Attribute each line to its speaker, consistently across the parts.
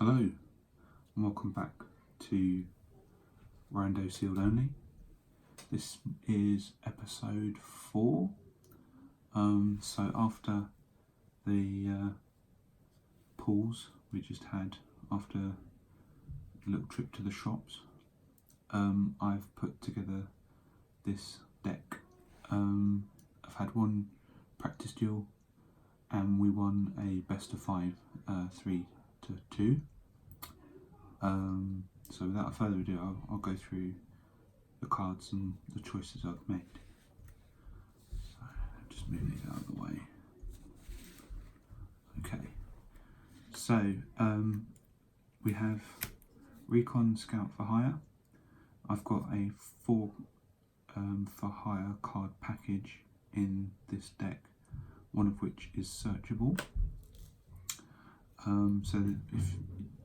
Speaker 1: Hello and welcome back to Rando Sealed Only. This is episode 4. So after the pause we just had after a little trip to the shops, I've put together this deck. I've had one practice duel and we won a best of 5, 3-2. So without further ado, I'll go through the cards and the choices I've made. So just move these out of the way. Okay, so we have Recon Scout for Hire. I've got a 4 for hire card package in this deck, one of which is searchable. So if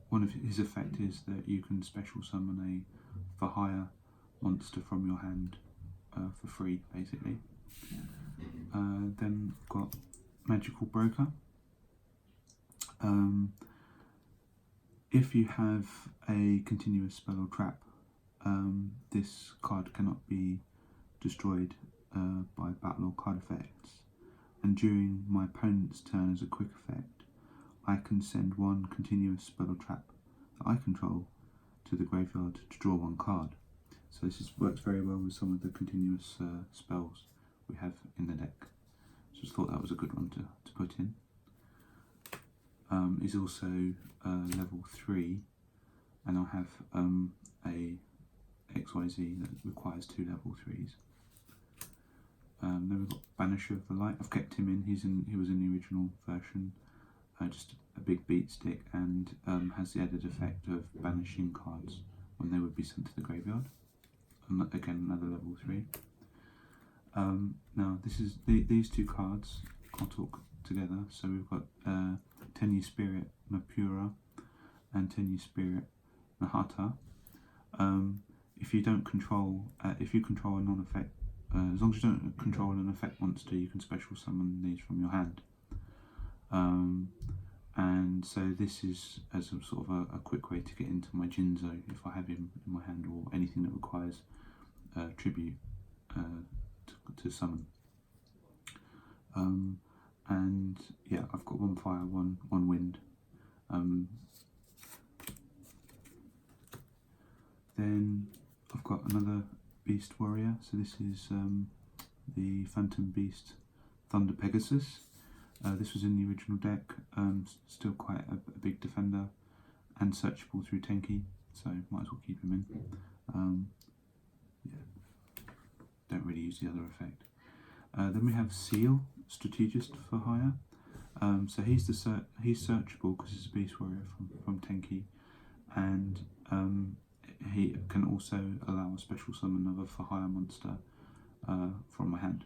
Speaker 1: one of his effect is that you can special summon a for hire monster from your hand for free, basically. Then we've got Magical Broker. If you have a continuous spell or trap, this card cannot be destroyed by battle or card effects, and during my opponent's turn as a quick effect, I can send one continuous spell or trap that I control to the graveyard to draw one card. So this works very well with some of the continuous spells we have in the deck. Just thought that was a good one to put in. Is also level 3, and I have a XYZ that requires 2 level 3s. Then we've got Banisher of the Light. I've kept him in. He was in the original version. Just a big beat stick, and has the added effect of banishing cards when they would be sent to the graveyard. And again, another level 3. Now these two cards I'll talk together. So we've got Tenyi Spirit Napura and Tenyi Spirit Nahata. If you don't control, if you control a non-effect, as long as you don't control an effect monster, you can special summon these from your hand. And so this is as a sort of a quick way to get into my YuGiOh if I have him in my hand, or anything that requires tribute to summon. And yeah, I've got 1 fire, 1 wind. Then I've got another Beast Warrior. So this is the Phantom Beast Thunder Pegasus. This was in the original deck, still quite a big defender and searchable through Tenki, so might as well keep him in. Yeah, don't really use the other effect. Then we have Seal, Strategist for Hire. So he's searchable because he's a Beast Warrior from Tenki, and he can also allow a special summon of a for hire monster from my hand,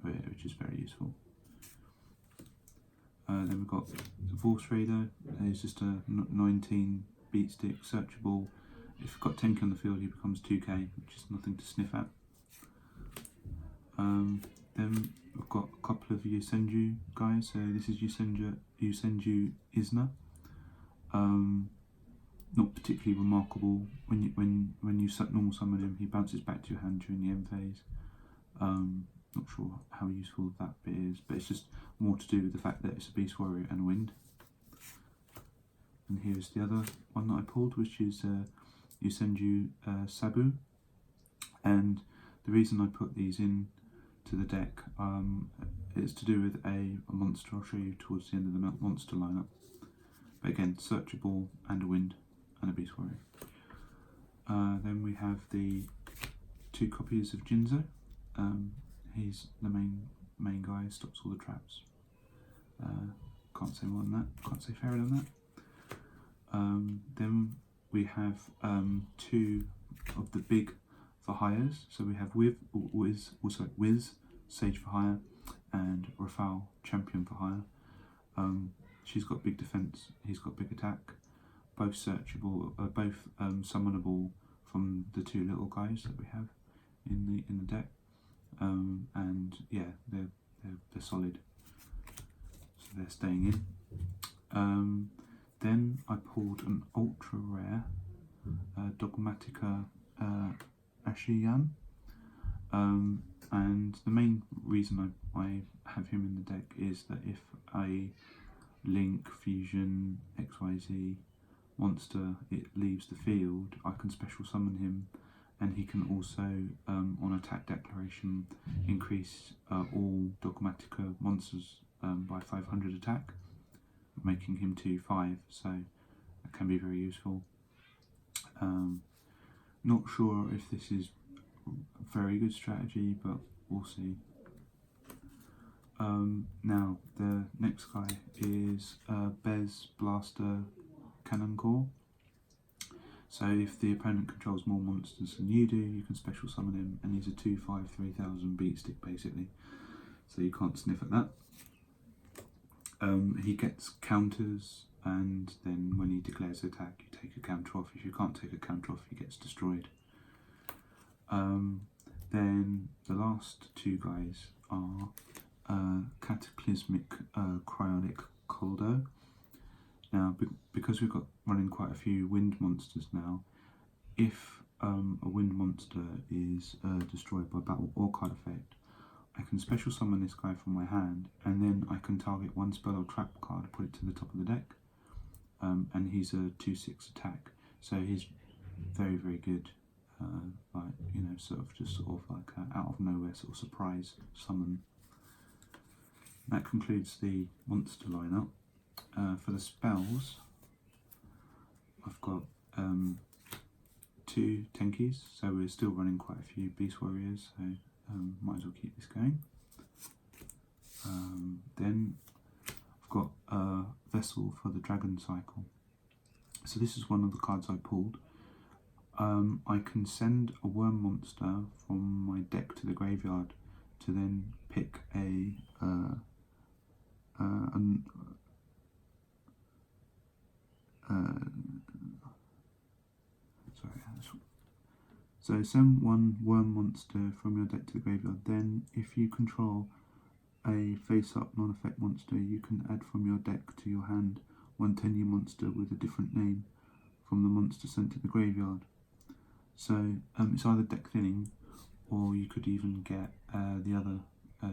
Speaker 1: which is very useful. Then we've got the Force Raider. He's just a 19 beat stick, searchable. If you've got Tenki on the field, he becomes 2k, which is nothing to sniff at. Then we've got a couple of YuSenju guys. So this is YuSenju Isna. Not particularly remarkable. When you normal summon him, he bounces back to your hand during the end phase. Not sure how useful that bit is, but it's just more to do with the fact that it's a Beast Warrior and a wind. And here's the other one that I pulled, which is YuSenju Sabu. And the reason I put these in to the deck is to do with a monster I'll show you towards the end of the monster lineup. But again, searchable and a wind and a Beast Warrior. Then we have the 2 copies of YuGiOh. He's the main guy, stops all the traps. Can't say more than that, can't say fairer than that. Then we have 2 of the big for hires. So we have Wiz, Sage for Hire, and Rafale, Champion for Hire. She's got big defense, he's got big attack. Both searchable, both summonable from the 2 little guys that we have in the deck. And yeah, they're solid, so they're staying in. Then I pulled an ultra rare Dogmatica Ashiyan, and the main reason I have him in the deck is that if a Link, Fusion, XYZ monster it leaves the field, I can special summon him, and he can also on attack declaration increase all Dogmatica monsters by 500 attack, making him 2/5, so that can be very useful. Not sure if this is a very good strategy, but we'll see. Now the next guy is Bez Blaster Cannon Core. So if the opponent controls more monsters than you do, you can special summon him, and he's a 2/5 3000 beat stick basically, so you can't sniff at that. He gets counters, and then when he declares attack you take a counter off. If you can't take a counter off, he gets destroyed. Then the last two guys are Cataclysmic Cryonic Coldo. Now, because we've got running quite a few wind monsters now, if a wind monster is destroyed by battle or card effect, I can special summon this guy from my hand, and then I can target one spell or trap card, put it to the top of the deck, and he's a 2/6 attack. So he's very, very good. Like, you know, sort of like out of nowhere sort of surprise summon. That concludes the monster lineup. For the spells, I've got 2 Tenkis, so we're still running quite a few Beast Warriors, so might as well keep this going. Then I've got a Vessel for the Dragon Cycle. So this is one of the cards I pulled. I can send a worm monster from my deck to the graveyard to then pick so send one worm monster from your deck to the graveyard. Then if you control a face-up non-effect monster, you can add from your deck to your hand one tenure monster with a different name from the monster sent to the graveyard. So it's either deck thinning, or you could even get the other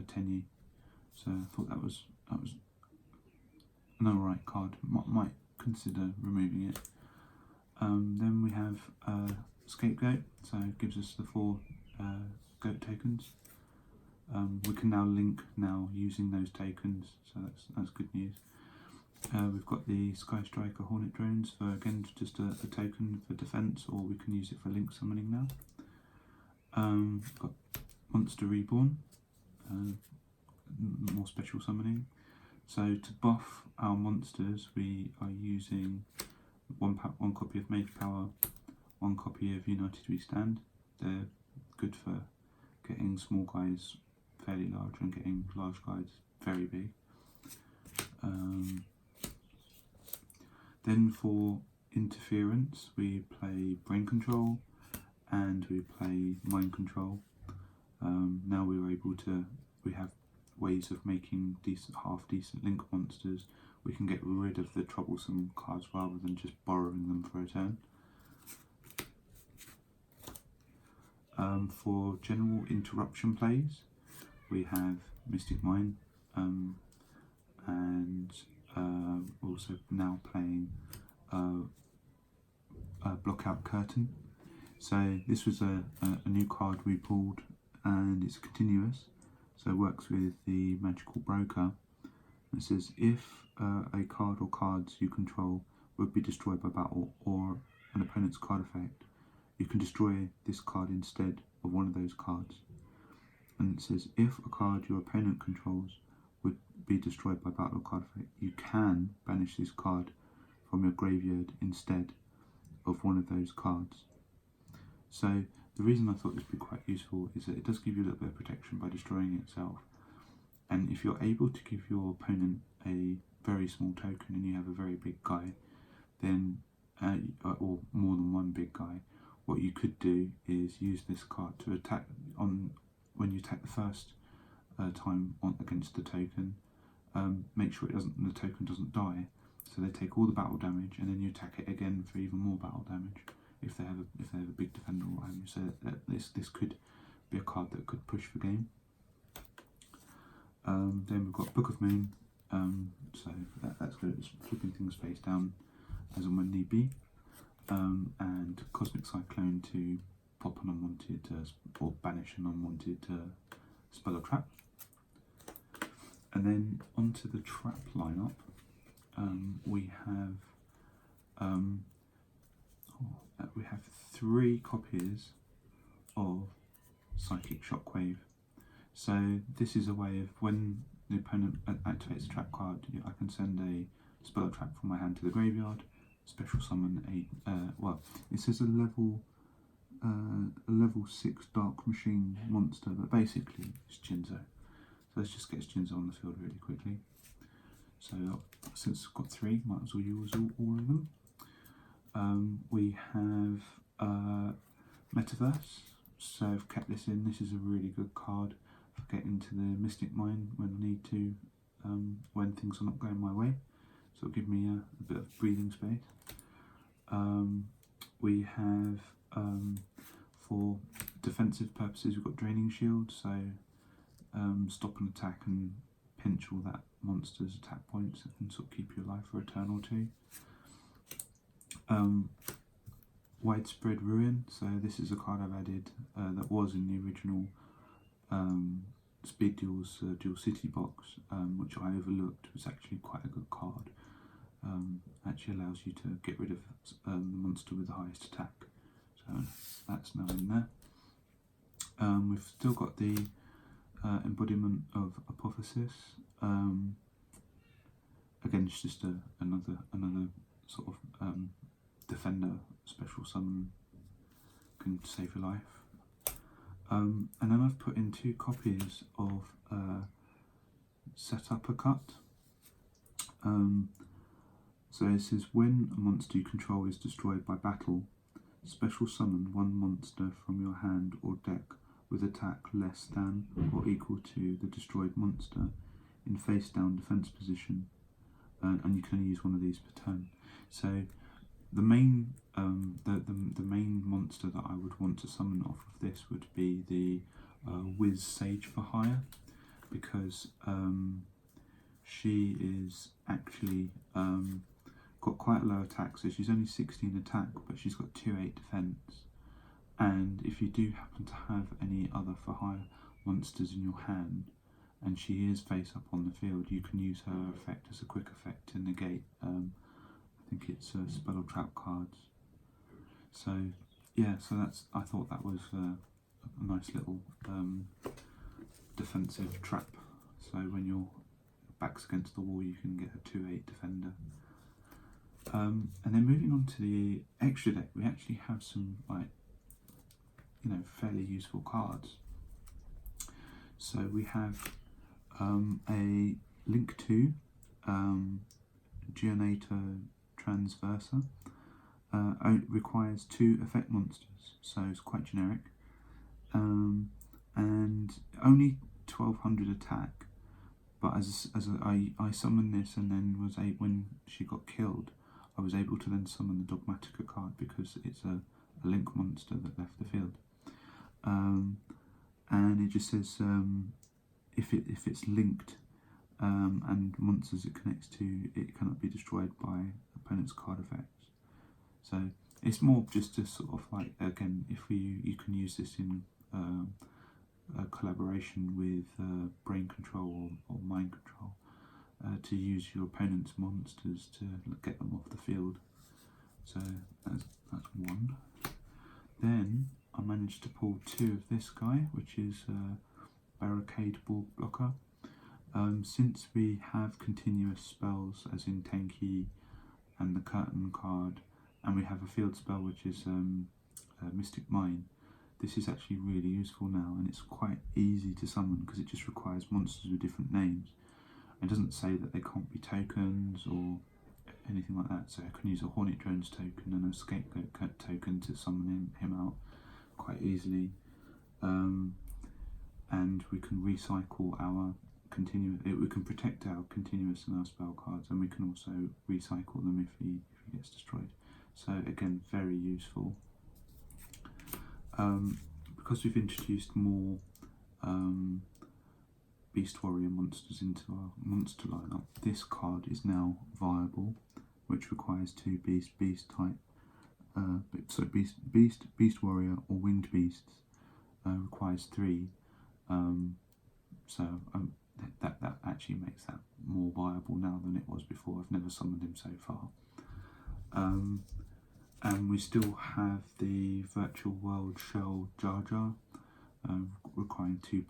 Speaker 1: tenure. So I thought that was an alright card. Might consider removing it. Then we have Scapegoat, so it gives us the 4 goat tokens. We can now link using those tokens, so that's good news. We've got the Sky Striker Hornet Drones for, again, just a token for defense, or we can use it for link summoning now. Got Monster Reborn, more special summoning. So to buff our monsters, we are using one copy of Mage Power, 1 copy of United We Stand. They're good for getting small guys fairly large and getting large guys very big. Then for interference, we play Brain Control and we play Mind Control. Now we have ways of making half decent link monsters. We can get rid of the troublesome cards rather than just borrowing them for a turn. For general interruption plays, we have Mystic Mine, and also now playing Blockout Curtain. So this was a new card we pulled, and it's continuous, so it works with the Magical Broker. It says if a card or cards you control would be destroyed by battle or an opponent's card effect, you can destroy this card instead of one of those cards. And it says if a card your opponent controls would be destroyed by battle or card effect, you can banish this card from your graveyard instead of one of those cards. So the reason I thought this would be quite useful is that it does give you a little bit of protection by destroying it itself. And if you're able to give your opponent a very small token and you have a very big guy, then or more than one big guy, what you could do is use this card to attack when you attack the first time against the token. Make sure the token doesn't die. So they take all the battle damage, and then you attack it again for even more battle damage if they have a big defender or what have you. So this could be a card that could push the game. Then we've got Book of Moon. So that's good. It's flipping things face down as and when need be. And Cosmic Cyclone to pop an unwanted or banish an unwanted spell or trap. And then onto the trap lineup, we have 3 copies of Psychic Shockwave. So this is a way of, when the opponent activates a trap card, I can send a spell or trap from my hand to the graveyard, special summon it says a level 6 Dark Machine monster, but basically it's Jinzo. So let's just get Jinzo on the field really quickly. So since I've got 3, might as well use all of them. We have Metaverse, so I've kept this in. This is a really good card for getting to the Mystic Mine when I need to, when things are not going my way. So it'll give me a bit of breathing space. We have, for defensive purposes, we've got Draining Shield, so stop an attack and pinch all that monster's attack points and sort of keep you alive for a turn or 2. Widespread Ruin, so this is a card I've added that was in the original Speed Duels Dual City box, which I overlooked. Was actually quite a good card. Actually allows you to get rid of the monster with the highest attack, so that's now in there. We've still got the embodiment of Apotheosis. Again, it's just another sort of defender special summon, can save your life. And then I've put in 2 copies of Set Uppercut. So it says, when a monster you control is destroyed by battle, special summon 1 monster from your hand or deck with attack less than or equal to the destroyed monster in face down defense position, and you can only use 1 of these per turn. So the main the main monster that I would want to summon off of this would be the Wiz Sage for Hire, because she is actually got quite a low attack, so she's only 16 attack, but she's got 2/8 defense. And if you do happen to have any other for hire monsters in your hand, and she is face up on the field, you can use her effect as a quick effect to negate, I think it's spell or trap cards. So yeah, so I thought that was a nice little defensive trap. So when your back's against the wall, you can get a 2/8 defender. And then moving on to the extra deck, we actually have some fairly useful cards. So we have a Link 2 Geonator Transverser. Requires 2 effect monsters, so it's quite generic, and only 1200 attack. But I summoned this, and then when she got killed, I was able to then summon the Dogmatica card because it's a Link monster that left the field. And it just says if it's linked and monsters it connects to, it cannot be destroyed by opponent's card effects. So it's more just to sort of again, if you can use this in a collaboration with brain control or mind control, to use your opponent's monsters to get them off the field. So that's 1. Then I managed to pull 2 of this guy, which is Barricade Ball Blocker. Since we have continuous spells, as in Tenki and the Curtain card, and we have a field spell which is Mystic Mine, this is actually really useful now, and it's quite easy to summon because it just requires monsters with different names. It doesn't say that they can't be tokens or anything like that, so I can use a Hornet Drones token and a Scapegoat token to summon him out quite easily. And we can recycle our continuous. We can protect our continuous and our spell cards, and we can also recycle them if he gets destroyed. So again, very useful. Because we've introduced more Beast Warrior monsters into our monster lineup, this card is now viable, which requires 2 beast type. So beast warrior or winged beasts requires 3. That actually makes that more viable now than it was before. I've never summoned him so far. And we still have the Virtual World Shell Jar Jar, requiring 2+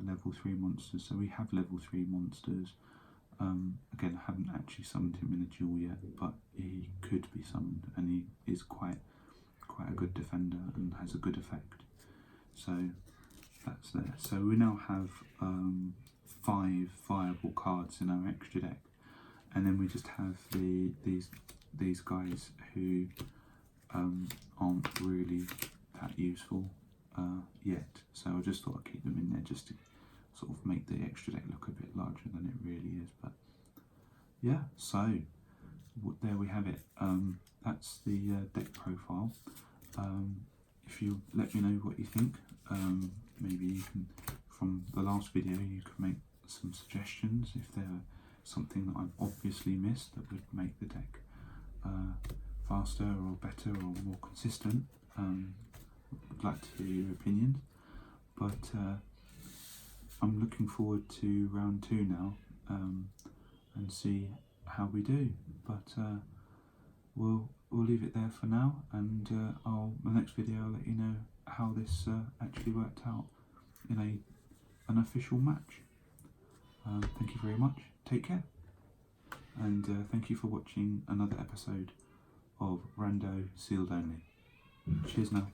Speaker 1: level 3 monsters. So we have level 3 monsters. Again, I haven't actually summoned him in a duel yet, but he could be summoned, and he is quite a good defender and has a good effect. So that's there. So we now have 5 viable cards in our extra deck, and then we just have these guys who aren't really that useful yet. So I just thought I'd keep them in there just to sort of make the extra deck look a bit larger than it really is. But yeah, so there we have it. That's the deck profile. If you let me know what you think, maybe you can, from the last video, you could make some suggestions if there's something that I've obviously missed that would make the deck faster or better or more consistent. I'd like to hear your opinions, but I'm looking forward to round 2 now, and see how we do. But we'll leave it there for now, and the next video I'll let you know how this actually worked out in an official match. Thank you very much. Take care, and thank you for watching another episode of Rando Sealed Only. Cheers now.